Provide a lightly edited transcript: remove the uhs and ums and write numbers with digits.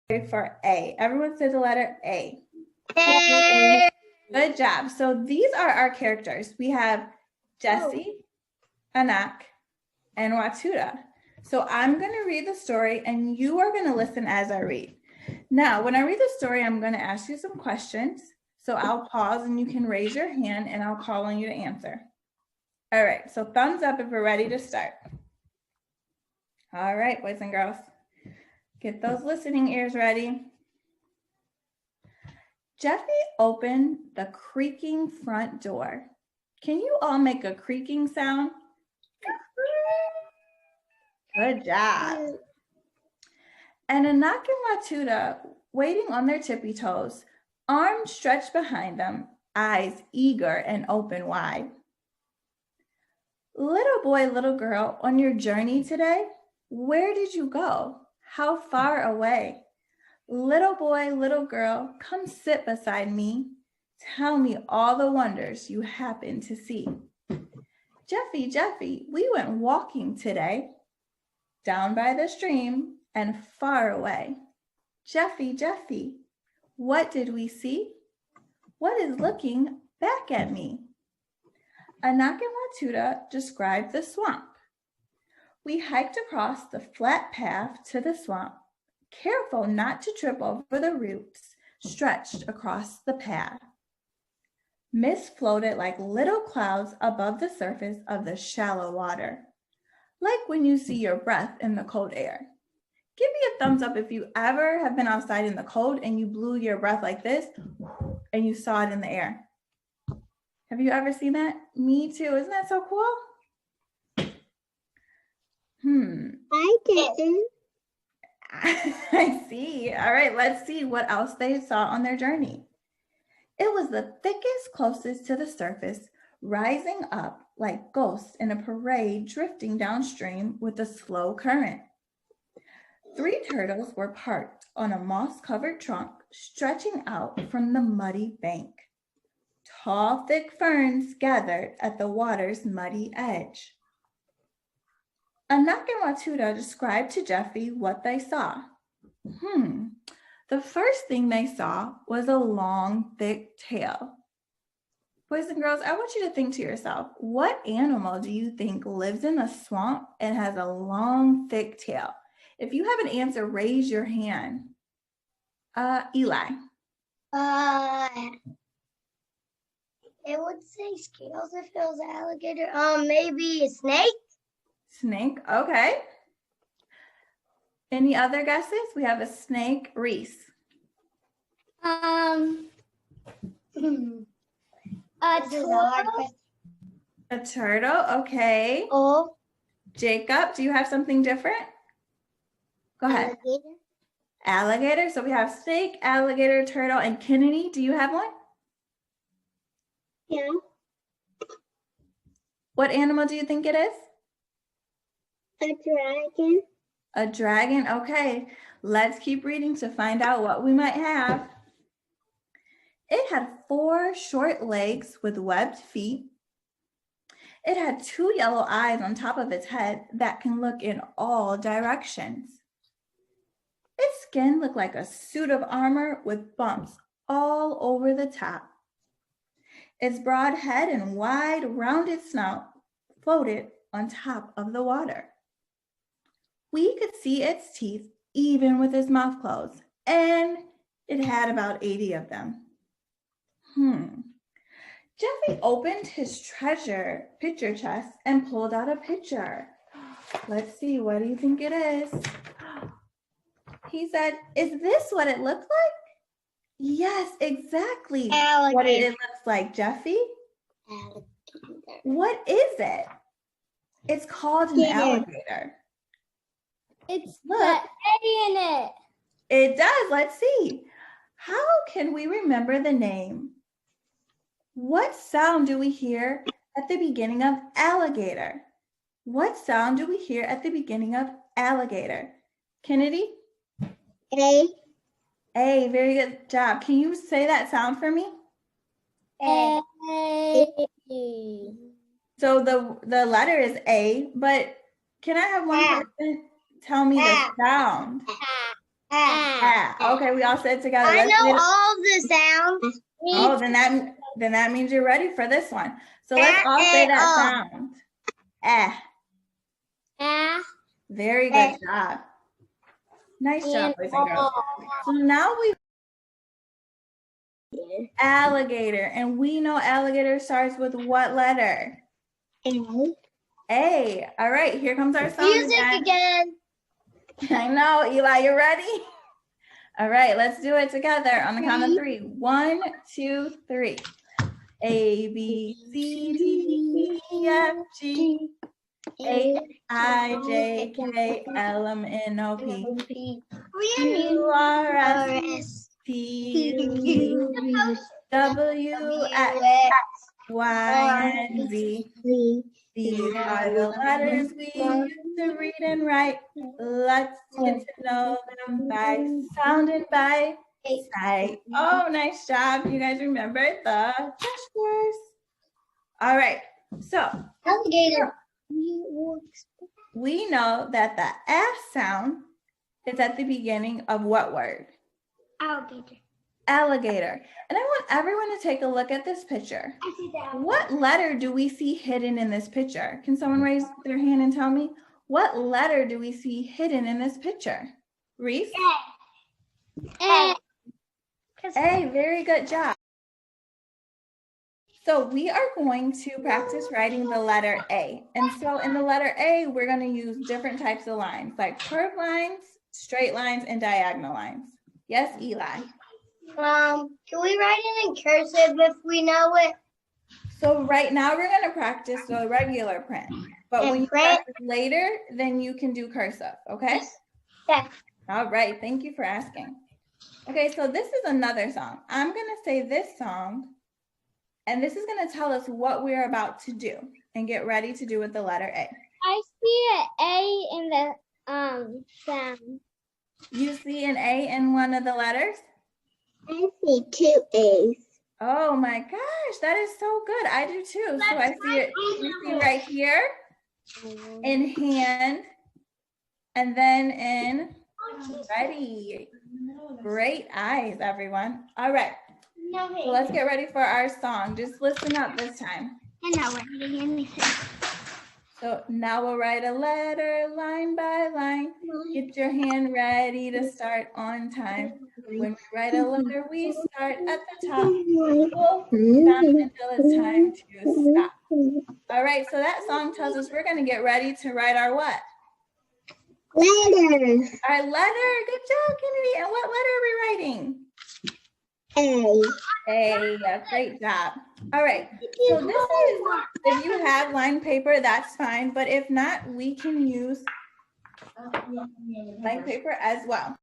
for A. Everyone say the letter A. A. Good job. So these are our characters. We have Jesse, Anak, and Watuda. So I'm going to read the story and you are going to listen as I read. Now, when I read the story, I'm going to ask you some questions. So I'll pause and you can raise your hand and I'll call on you to answer. All right, so thumbs up if we're ready to start. All right, boys and girls, get those listening ears ready. Jeffy opened the creaking front door. Can you all make a creaking sound? Good job. And Anak and Watuda, waiting on their tippy toes, arms stretched behind them, eyes eager and open wide. Little boy, little girl, on your journey today, where did you go? How far away? Little boy, little girl, come sit beside me. Tell me all the wonders you happen to see. Jeffy, Jeffy, we went walking today, down by the stream and far away. Jeffy, Jeffy, what did we see? What is looking back at me? Anak and Watuda described the swamp. We hiked across the flat path to the swamp, careful not to trip over the roots stretched across the path. Mist floated like little clouds above the surface of the shallow water, like when you see your breath in the cold air. Give me a thumbs up if you ever have been outside in the cold and you blew your breath like this and you saw it in the air. Have you ever seen that? Me too. Isn't that so cool? I didn't. I see. All right, let's see what else they saw on their journey. It was the thickest, closest to the surface, rising up like ghosts in a parade drifting downstream with a slow current. 3 turtles were parked on a moss-covered trunk stretching out from the muddy bank. Tall, thick ferns gathered at the water's muddy edge. Anak and Watuda described to Jeffy what they saw. The first thing they saw was a long, thick tail. Boys and girls, I want you to think to yourself, what animal do you think lives in a swamp and has a long, thick tail? If you have an answer, raise your hand. Eli. It would say scales if it was an alligator. Maybe a snake. Snake, okay. Any other guesses? We have a snake. Reese. A turtle. A turtle, okay. Oh. Jacob, do you have something different? Go ahead. Alligator. So we have snake, alligator, turtle, and Kennedy. Do you have one? Yeah. What animal do you think it is? A dragon. A dragon, okay. Let's keep reading to find out what we might have. It had 4 short legs with webbed feet. It had 2 yellow eyes on top of its head that can look in all directions. Its skin looked like a suit of armor with bumps all over the top. Its broad head and wide, rounded snout floated on top of the water. We could see its teeth even with its mouth closed, and it had about 80 of them. Jeffy opened his picture chest and pulled out a picture. Let's see, what do you think it is? He said, is this what it looked like? Yes, exactly what it looks like, Jeffy. Alligator. What is it? It's called an alligator. It's got A in it. It does. Let's see. How can we remember the name? What sound do we hear at the beginning of alligator? What sound do we hear at the beginning of alligator? Kennedy? A. A, very good job. Can you say that sound for me? A. So the letter is A, but can I have one person tell me the sound? Ah. Okay, we all said it together. I Let's know do it. all the sounds. Oh, then that means you're ready for this one. So let's all say that sound. Very good job. Nice job, boys and girls. So now we alligator, and we know alligator starts with what letter? A. All right, here comes our song Music again. I know, Eli, you ready? All right, let's do it together on the count of 3. 1, 2, 3. A, B, C, D, E, F, G, H, I, J, K, L, M, N, O, P, Q, R, S, T, U, V, W, X, Y, and Z. These are the letters we use to read and write. Let's get to know them by sound and by sight. Oh, nice job. You guys remembered the gestures. All right. So, Alligator. we know that the F sound is at the beginning of what word? Alligator. Alligator. And I want everyone to take a look at this picture. I see that. What letter do we see hidden in this picture? Can someone raise their hand and tell me? What letter do we see hidden in this picture? Reese? A. A, very good job. So we are going to practice writing the letter A. And so in the letter A, we're going to use different types of lines, like curved lines, straight lines, and diagonal lines. Yes, Eli? Can we write it in cursive if we know it? So right now we're going to practice the regular print. But when you practice later, then you can do cursive, okay? Yeah. All right, thank you for asking. Okay, so this is another song. I'm going to say this song, and this is going to tell us what we're about to do and get ready to do with the letter A. I see an A in the sound. You see an A in one of the letters? I see 2 A's. Oh my gosh, that is so good. I do too. So I see it, you see right here, in hand, and then in ready. Great eyes, everyone. All right, so let's get ready for our song. Just listen up this time. And now we're reading anything. So now we'll write a letter line by line. Get your hand ready to start on time. When we write a letter, we start at the top. We'll stop until it's time to stop. All right, so that song tells us we're going to get ready to write our what? Letters. Our letter. Good job, Kennedy. And what letter are we writing? A. A. Great job. All right. So this is, if you have lined paper, that's fine. But if not, we can use lined paper as well.